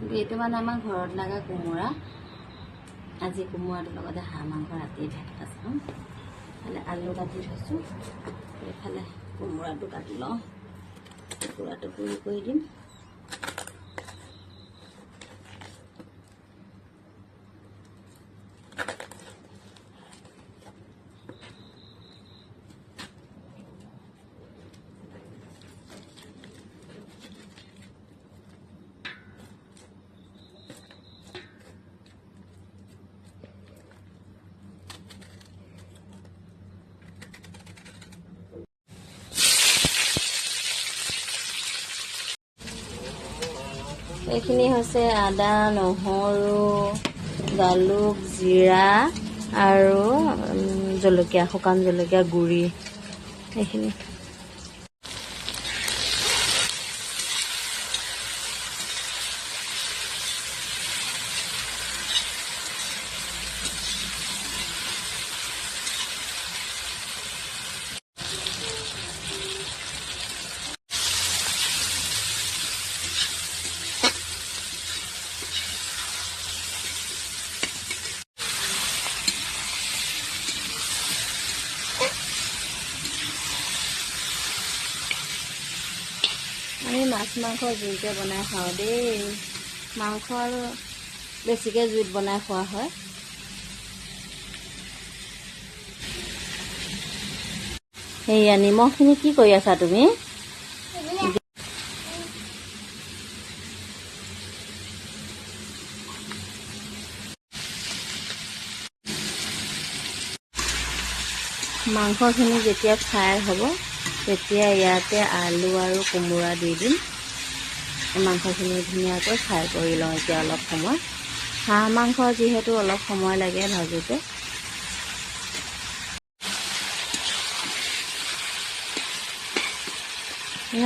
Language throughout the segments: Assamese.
এইটো মানে আমাৰ ঘৰত লগা কোমোৰা। আজি কোমোৰাটোৰ লগতে হাঁহ মাংস ৰাতি ভাত খাম। এইফালে আলু কাটি থৈছোঁ, এইফালে কোমোৰাটো কাটি লওঁ, টুকুৰাটো পুৰি কৰি দিম। এইখিনি হৈছে আদা, নহৰু, জালুক, জিৰা আৰু জলকীয়া, শুকান জলকীয়া গুড়ি। এইখিনি আমি মাছ মাংস জুইতে বনাই খাওঁ দেই। মাংস আৰু বেছিকৈ জুইত বনাই খোৱা হয়। সেয়া নিমখখিনি কি কৰি আছা তুমি? মাংসখিনি যেতিয়া ফ্ৰাই হ'ব তেতিয়া ইয়াতে আলু আৰু কোমোৰা দি দিম। মাংসখিনি ধুনীয়াকৈ ফ্ৰাই কৰি লওঁ এতিয়া অলপ সময়। হাঁহ মাংস যিহেতু অলপ সময় লাগে ভাজোতে।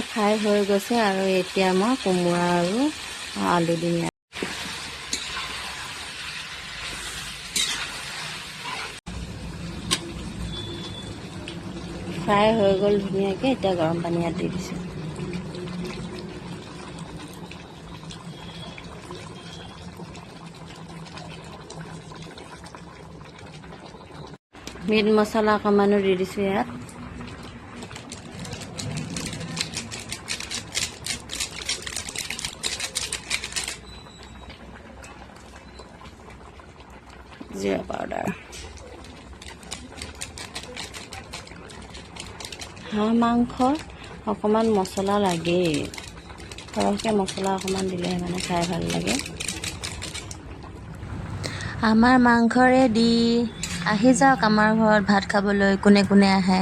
ফ্ৰাই হৈ গৈছে আৰু এতিয়া মই কোমোৰা আৰু আলু দিম। ফ্ৰাই হৈ গ'ল ধুনীয়াকৈ, এতিয়া গৰম পানী ইয়াত দি দিছোঁ। মিট মছলা অকণমানো দি দিছোঁ ইয়াত। জিৰা পাউডাৰ। হাঁহ মাংস অকণমান মছলা লাগেই, সৰহকৈ মছলা অকণমান দিলেহে মানে খাই ভাল লাগে। আমাৰ মাংসৰে দি আহি যাওক আমাৰ ঘৰত ভাত খাবলৈ, কোনে কোনে আহে।